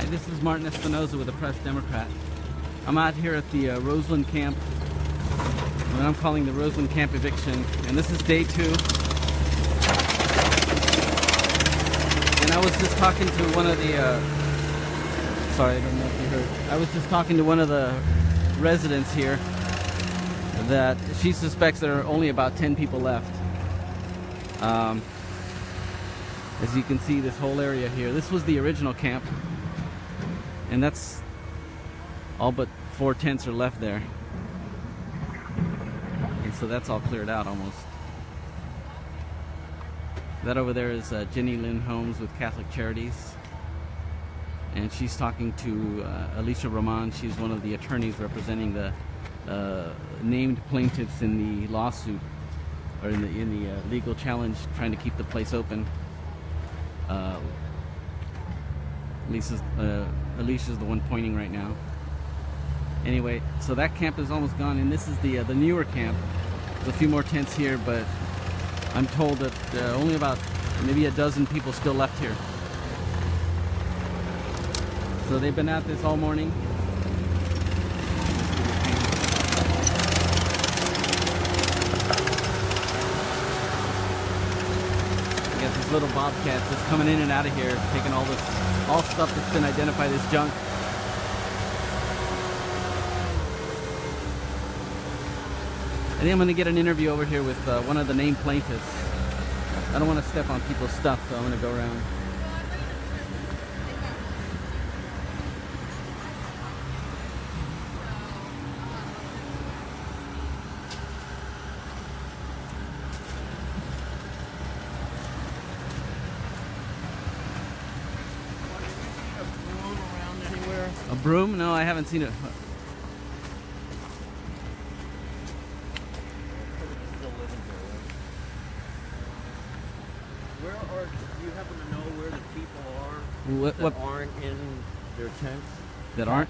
Hi, this is Martin Espinoza with the Press Democrat. I'm out here at the Roseland Camp, what I'm calling the Roseland Camp Eviction, and this is day 2. And I was just talking to one of the, sorry, I don't know if you heard. I was just talking to one of the residents here that she suspects there are only about 10 people left. As you can see, this whole area here, this was the original camp, and that's all but 4 tents are left there, and so that's all cleared out almost. That over there is Jenny Lynn Holmes with Catholic Charities, and she's talking to Alicia Roman. She's one of the attorneys representing the named plaintiffs in the lawsuit, or in the legal challenge trying to keep the place open. Alicia's the one pointing right now. Anyway, so that camp is almost gone, and this is the newer camp. There's a few more tents here, but I'm told that only about maybe a dozen people still left here. So they've been at this all morning. This little bobcat just coming in and out of here, taking all stuff that's been identified as junk. I think I'm going to get an interview over here with one of the named plaintiffs. I don't want to step on people's stuff, so I'm going to go around. A broom? No, I haven't seen it. Do you happen to know where the people are What aren't in their tents? That aren't?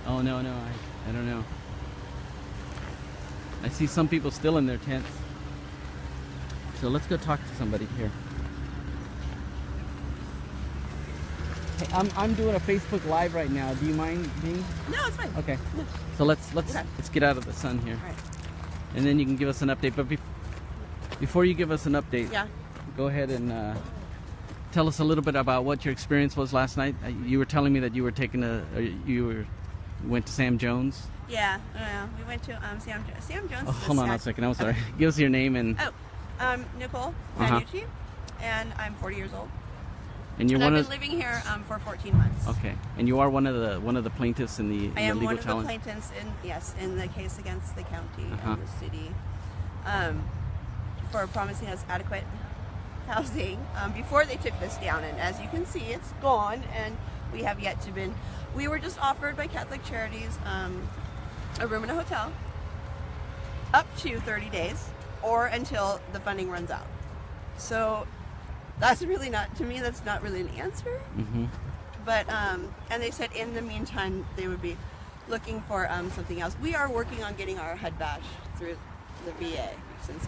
Oh, no, I don't know. I see some people still in their tents. So let's go talk to somebody here. Hey, I'm doing a Facebook Live right now. Do you mind being? No, it's fine. Okay. No. So let's Okay. get out of the sun here. All right. And then you can give us an update. But before you give us an update, Yeah. go ahead and tell us a little bit about what your experience was last night. You were telling me that you were went to Sam Jones. Yeah. We went to Sam Jones. Oh, hold on a second. I'm sorry. Give us your name and. Oh, Nicole Manucci, and I'm 40 years old. And you're I've one been living here for 14 months. Okay, and you are one of the plaintiffs in the I am legal one of challenge. the plaintiffs in the case against the county and the city for promising us adequate housing before they took this down. And as you can see, it's gone, and we have yet to been. We were just offered by Catholic Charities a room in a hotel up to 30 days or until the funding runs out. So that's really not, to me, that's not really an answer. Mm-hmm. But, and they said in the meantime, they would be looking for something else. We are working on getting our HUD badge through the VA since,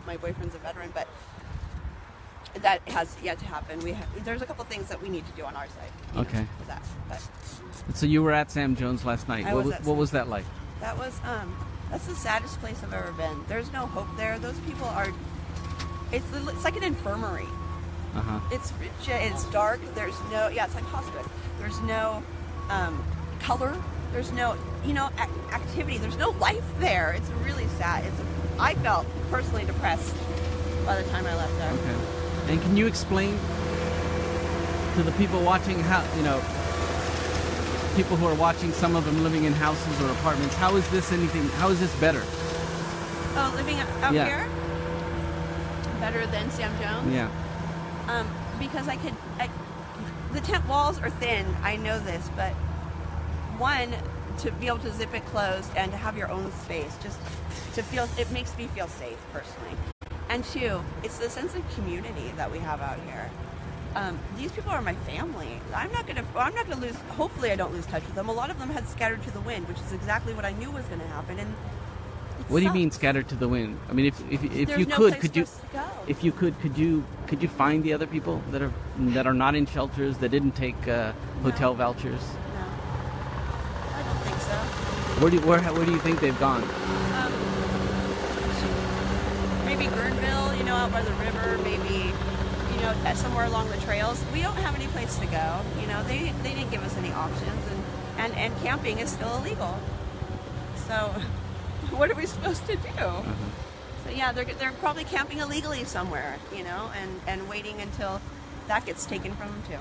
my boyfriend's a veteran, but that has yet to happen. There's a couple things that we need to do on our side. Okay. For that. But So you were at Sam Jones last night. What was that like? that was, that's the saddest place I've ever been. There's no hope there. Those people are, it's like an infirmary. It's dark. There's no, it's like hospice. There's no color. There's no, activity. There's no life there. It's really sad. I felt personally depressed by the time I left there. Okay. And can you explain to the people watching how, people who are watching, some of them living in houses or apartments, how is this better? Oh, living out here? Better than Sam Jones? Yeah. Because the tent walls are thin, I know this, but one, to be able to zip it closed and to have your own space, just to feel, it makes me feel safe personally. And two, it's the sense of community that we have out here. These people are my family. I'm not gonna lose, hopefully I don't lose touch with them. A lot of them had scattered to the wind, which is exactly what I knew was gonna happen. And What do you sucks. mean scattered to the wind? I mean, if There's you no could, place could for you, us to go. if you could you find the other people that are not in shelters, that didn't take hotel vouchers? No, I don't think so. Where do you think they've gone? Maybe Guerneville, out by the river. Maybe, somewhere along the trails. We don't have any place to go. They didn't give us any options, and camping is still illegal. So, what are we supposed to do? So yeah, they're probably camping illegally somewhere, and waiting until that gets taken from them too.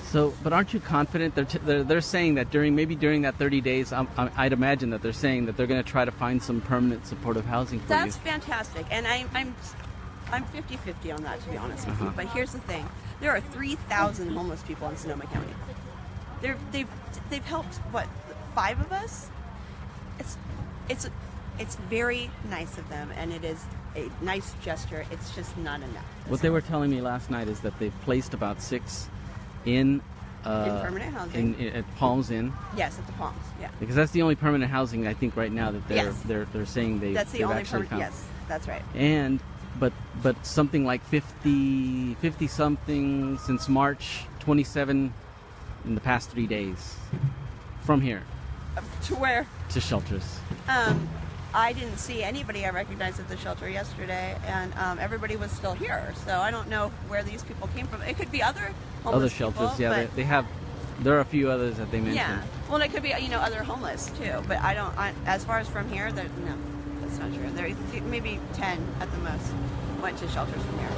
So, but aren't you confident? They're saying that during that 30 days, I'd imagine that they're saying that they're going to try to find some permanent supportive housing for That's you. fantastic, and I'm 50-50 on that, to be honest with you. But here's the thing: there are 3,000 homeless people in Sonoma County. They've helped 5 of us. It's very nice of them, and it is a nice gesture. It's just not enough. What they were telling me last night is that they've placed about 6 in permanent housing. at Palms Inn. Yes, at the Palms. Yeah. Because that's the only permanent housing I think right now that Yes. they're saying That's the they've only actually permanent. found. Yes, that's right. And but something like 50 something since March 27 in the past 3 days from here To where? to shelters. I didn't see anybody I recognized at the shelter yesterday, and everybody was still here. So I don't know where these people came from. It could be other homeless Other shelters, people, yeah, but- they have. There are a few others that they mentioned. Yeah. Well, it could be other homeless too. But I don't. As far as from here, no, that's not true. There maybe 10 at the most went to shelters from here.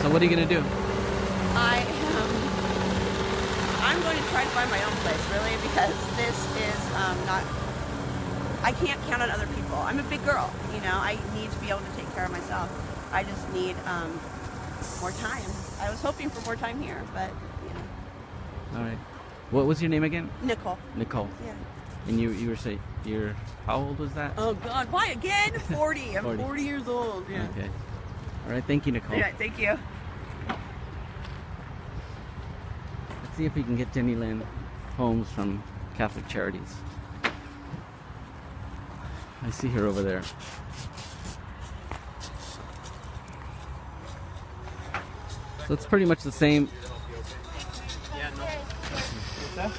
So what are you gonna do? I'm going to try to find my own place, really, because this is not. I can't count on other people. I'm a big girl, I need to be able to take care of myself. I just need more time. I was hoping for more time here, but All right. What was your name again? Nicole. Nicole. Yeah. And you were saying you're how old was that? Oh God, why again? 40. I'm 40. 40 years old. Yeah. Okay. All right. Thank you, Nicole. Yeah. Thank you. Let's see if we can get Jenny Lynn Holmes from Catholic Charities. I see her over there. So it's pretty much the same. Yeah, no. What's that?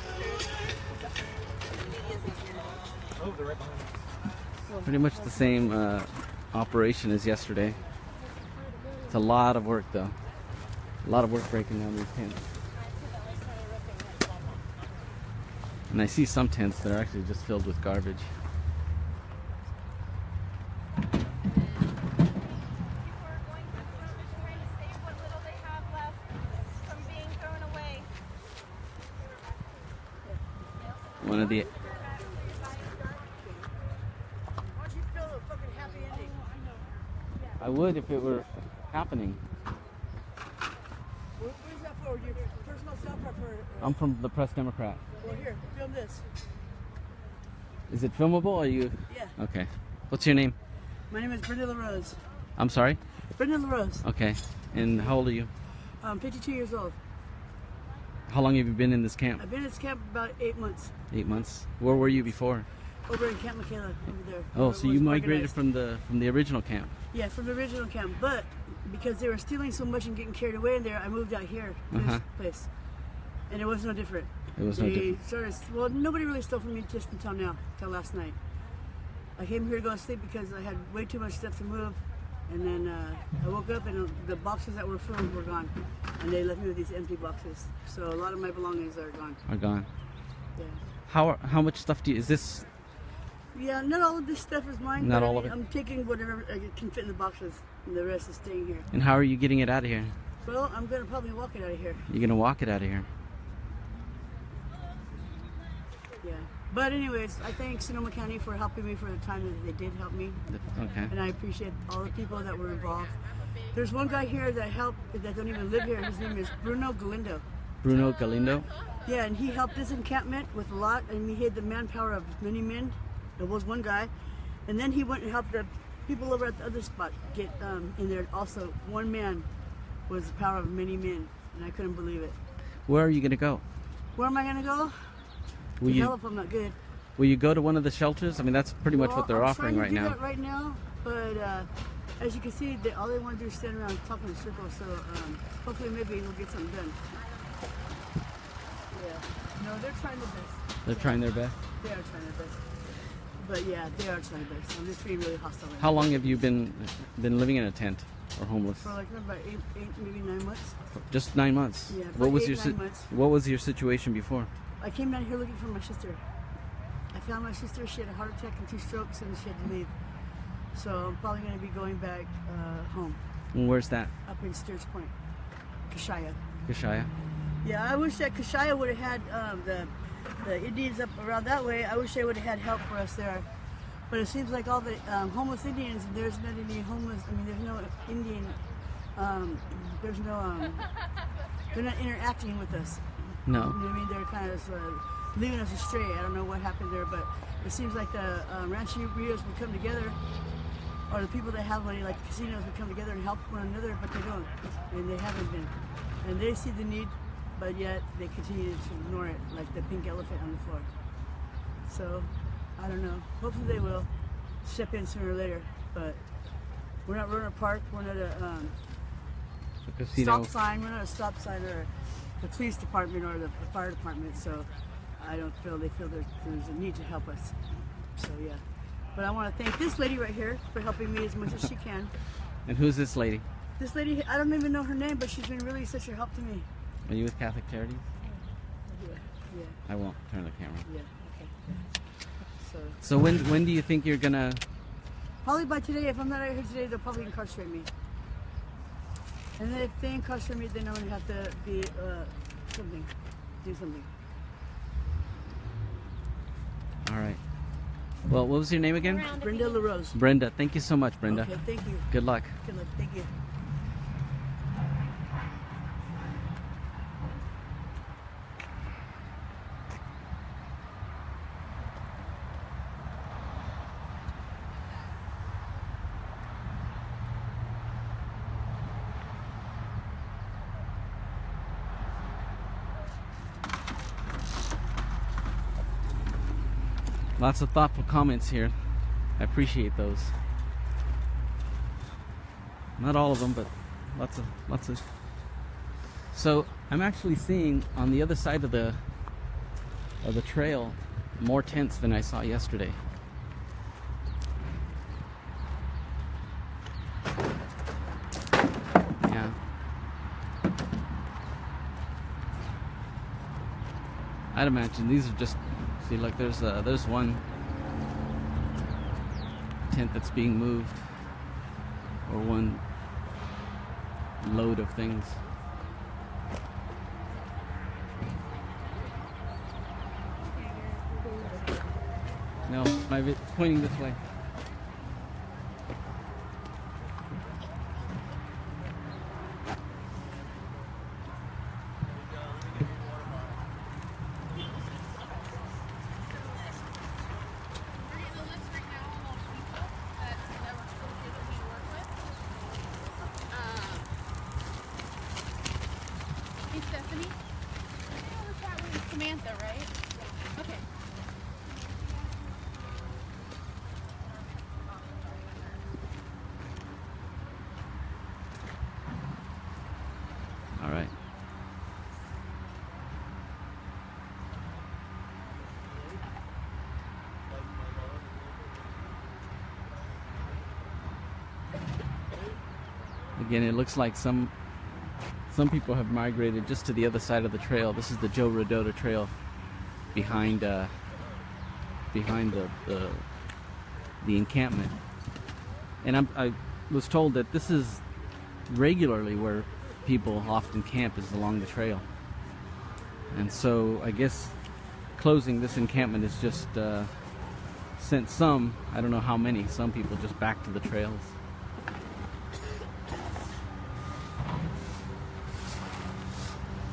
Oh, they're right behind Pretty much the same operation as yesterday. It's a lot of work, though. A lot of work breaking down these tents. And I see some tents that are actually just filled with garbage. One of the I would if it were happening. Where's that for? Your personal stuff or for? I'm from the Press Democrat. Well, here, film this. Is it filmable or you? Yeah. Okay. What's your name? My name is Brenda LaRose. I'm sorry? Brenda LaRose. Okay. And how old are you? I'm 52 years old. How long have you been in this camp? I've been in this camp about 8 months. 8 months. Where were you before? Over in Camp Michaela, over there. Oh, where so it you was migrated organized. from the original camp. Yeah, from the original camp. But because they were stealing so much and getting carried away in there, I moved out here to Uh-huh. this place. And it was no different. It was no They different. well, nobody really stole from me just until now, till last night. I came here to go to sleep because I had way too much stuff to move. And then I woke up and the boxes that were filled were gone. And they left me with these empty boxes. So a lot of my belongings are gone. Are gone. Yeah. How much stuff do you? Is this? Yeah, not all of this stuff is mine. Not but all of it? I'm taking whatever I can fit in the boxes, and the rest is staying here. And how are you getting it out of here? Well, I'm gonna probably walk it out of here. You're gonna walk it out of here. Yeah. But anyways, I thank Sonoma County for helping me for the time that they did help me, Okay. and I appreciate all the people that were involved. There's one guy here that helped that don't even live here. His name is Bruno Galindo. Bruno Galindo. Yeah, and he helped this encampment with a lot, and he had the manpower of many men. There was one guy, and then he went and helped the people over at the other spot get in there. Also, one man was the power of many men, and I couldn't believe it. Where are you gonna go? Where am I gonna go? Will To you? hell if I'm not good. Will you go to one of the shelters? I mean, that's pretty much what they're I'm offering right trying to do now. that right now, but as you can see, all they want to do is stand around talking in a circle. So hopefully, maybe we'll get something done. Yeah. No, they're trying their best. They're trying their best. They are trying their best. But yeah, they are trying their best. I'm just being really hostile. Right How now. long have you been living in a tent or homeless? For like about eight, maybe 9 months. Just 9 months. Yeah, What about was 8, your 9 months. What was your situation before? I came down here looking for my sister. I found my sister. She had a heart attack and 2 strokes, and she had to leave. So I'm probably going to be going back home, And where's that? up in Steers Point, Kashaya. Kashaya. Yeah, I wish that Kashaya would have had the Indians up around that way. I wish they would have had help for us there. But it seems like all the homeless Indians, there's not any homeless. I mean, there's no Indian. There's no. They're not interacting with us. No. You know what I mean? They're kind of leaving us astray. I don't know what happened there, but it seems like the rancheritos would come together, or the people that have money, like the casinos, would come together and help one another, but they don't, and they haven't been. And they see the need, but yet they continue to ignore it, like the pink elephant on the floor. So, I don't know. Hopefully they will step in sooner or later, but we're not running a park. We're not a stop sign. We're not a stop sign or the police department or the fire department. So I don't feel they feel there's a need to help us. So yeah. But I want to thank this lady right here for helping me as much as she can. And who's this lady? This lady, I don't even know her name, but she's been really such a help to me. Are you with Catholic Charities? Yeah, yeah, I won't turn the camera. yeah. Okay. So So when do you think you're gonna? probably by today, if I'm not out here today, they'll probably incarcerate me. And then if they incarcerate me, then I'm gonna have to be do something. All right. Well, what was your name again? Brenda LaRose. Brenda. Thank you so much, Brenda. Okay, thank you. Good luck. Good luck. Thank you. Lots of thoughtful comments here. I appreciate those. Not all of them, but lots of. So I'm actually seeing on the other side of the trail more tents than I saw yesterday. Yeah. I'd imagine these are just. See, look, there's one tent that's being moved, or one load of things. No, it's pointing this way. Stephanie? Oh, we're chatting with Samantha, right? Okay. All right. Again, it looks like some people have migrated just to the other side of the trail. This is the Joe Rodota Trail behind the encampment. And I was told that this is regularly where people often camp, is along the trail. And so I guess closing this encampment has just sent some, I don't know how many, some people just back to the trails.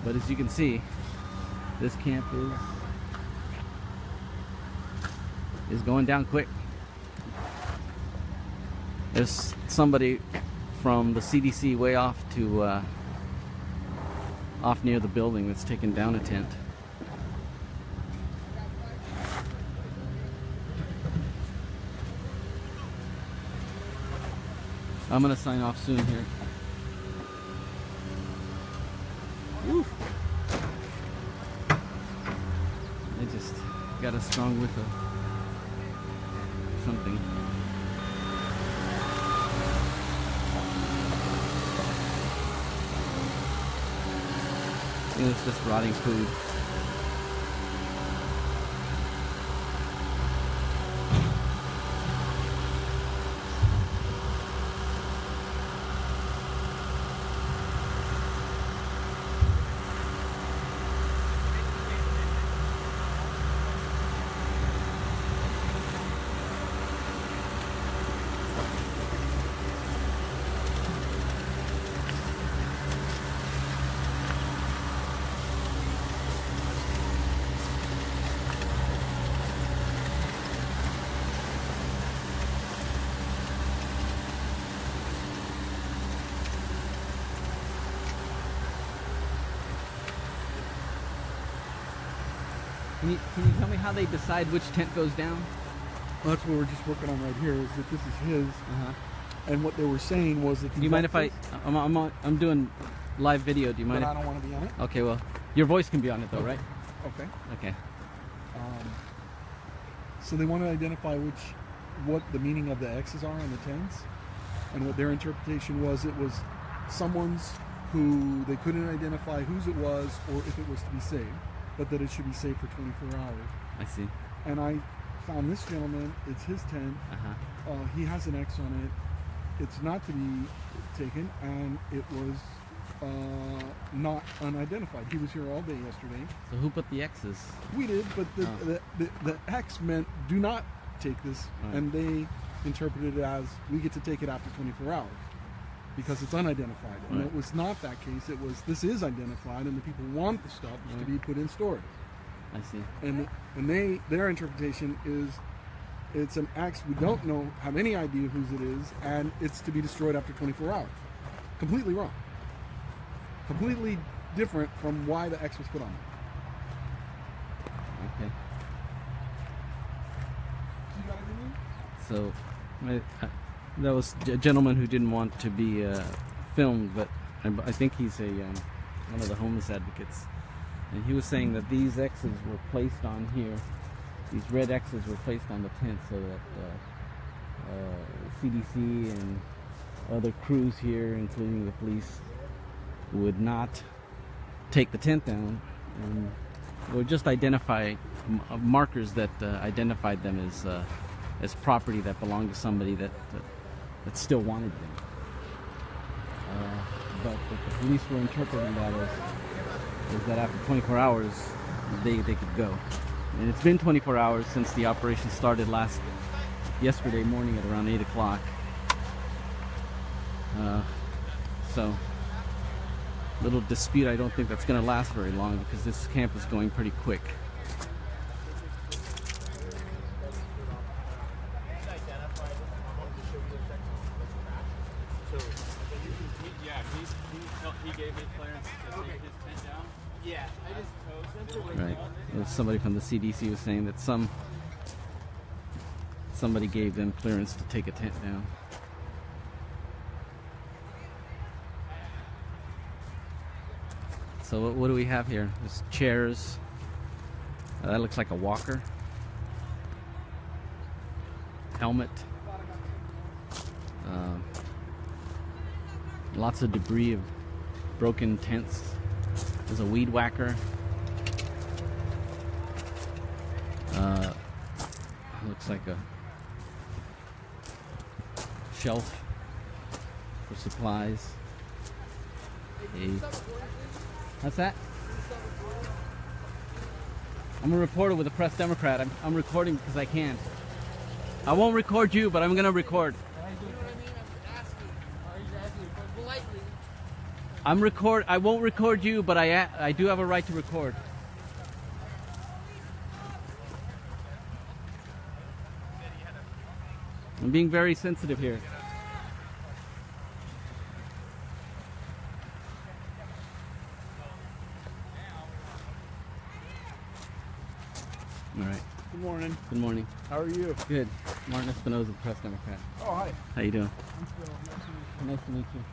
But as you can see, this camp is going down quick. There's somebody from the CDC way off to off near the building that's taken down a tent. I'm gonna sign off soon here. Woo. I just got a strong whiff of something. I think it's just rotting food. Can you tell me how they decide which tent goes down? Well, that's what we're just working on right here. Is that this is his, and what they were saying was that. Do you mind if I'm doing live video? Do you mind? But I don't want to be on it. Okay, well, your voice can be on it though, right? Okay. Okay. So they want to identify what the meaning of the X's are on the tents, and what their interpretation was. It was someone's who they couldn't identify whose it was or if it was to be saved, but that it should be saved for 24 hours. I see. And I found this gentleman. It's his tent. He has an X on it. It's not to be taken, and it was not unidentified. He was here all day yesterday. So who put the X's? We did, but the X meant do not take this, and they interpreted it as we get to take it after 24 hours because it's unidentified. And it was not that case. It was this is identified, and the people want the stuff to be put in storage. I see. And their interpretation is it's an X we don't have any idea whose it is, and it's to be destroyed after 24 hours. Completely wrong. Completely different from why the X was put on it. Okay. You got anything? So, that was a gentleman who didn't want to be filmed, but I think he's one of the homeless advocates. And he was saying that these X's were placed on here. These red X's were placed on the tent so that CDC and other crews here, including the police, would not take the tent down, and would just identify markers that identified them as property that belonged to somebody that still wanted them. But the police were interpreting that as that after 24 hours they could go. And it's been 24 hours since the operation started yesterday morning at around 8 o'clock. So little dispute. I don't think that's going to last very long because this camp is going pretty quick. He gave me clearance to take his tent down. Yeah, I just chose him. Right. Somebody from the CDC was saying that somebody gave them clearance to take a tent down. So what do we have here? There's chairs. That looks like a walker. Helmet. Lots of debris of broken tents. There's a weed whacker. Looks like a shelf for supplies. What's that? I'm a reporter with the Press Democrat. I'm recording because I can. I won't record you, but I'm gonna record. I won't record you, but I do have a right to record. I'm being very sensitive here. All right. Good morning. Good morning. How are you? Good. Martin Espinoza, Press Democrat. Oh, hi. How you doing? I'm Phil. Nice to meet you. Nice to meet you.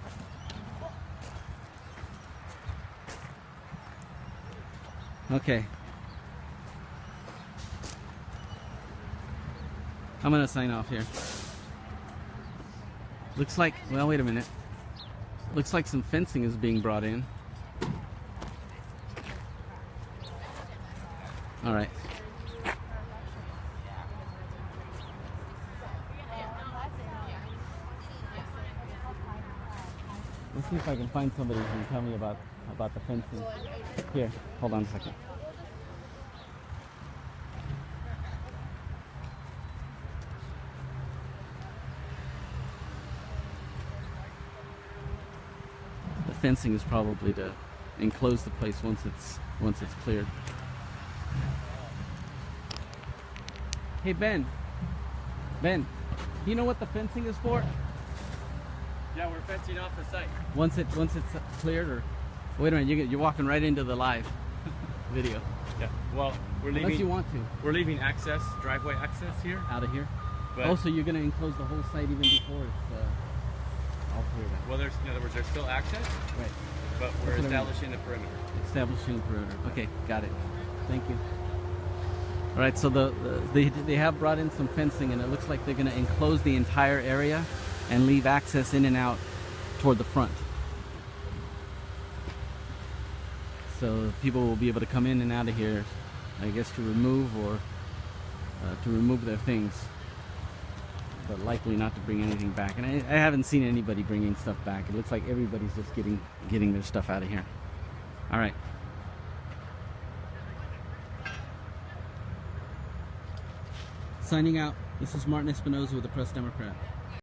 Okay. I'm gonna sign off here. Looks like, well, wait a minute. Looks like some fencing is being brought in. All right. Let's see if I can find somebody who can tell me about the fencing. Here, hold on a second. The fencing is probably to enclose the place once it's cleared. Hey Ben, you know what the fencing is for? Yeah, we're fencing off the site. Once it's cleared, or wait a minute, you're walking right into the live video. Yeah. Well, we're Unless leaving. you want to. We're leaving access, driveway access here. Out of here. But, Oh, so you're gonna enclose the whole site even before it's all cleared up. well, in other words, there's still access, Right. but we're That's what I mean. establishing the perimeter. Establishing perimeter. Okay, got it. Thank you. All right, so they have brought in some fencing, and it looks like they're going to enclose the entire area and leave access in and out toward the front. So people will be able to come in and out of here, I guess, to remove their things, but likely not to bring anything back. And I haven't seen anybody bringing stuff back. It looks like everybody's just getting their stuff out of here. All right. Signing out. This is Martin Espinoza with the Press Democrat.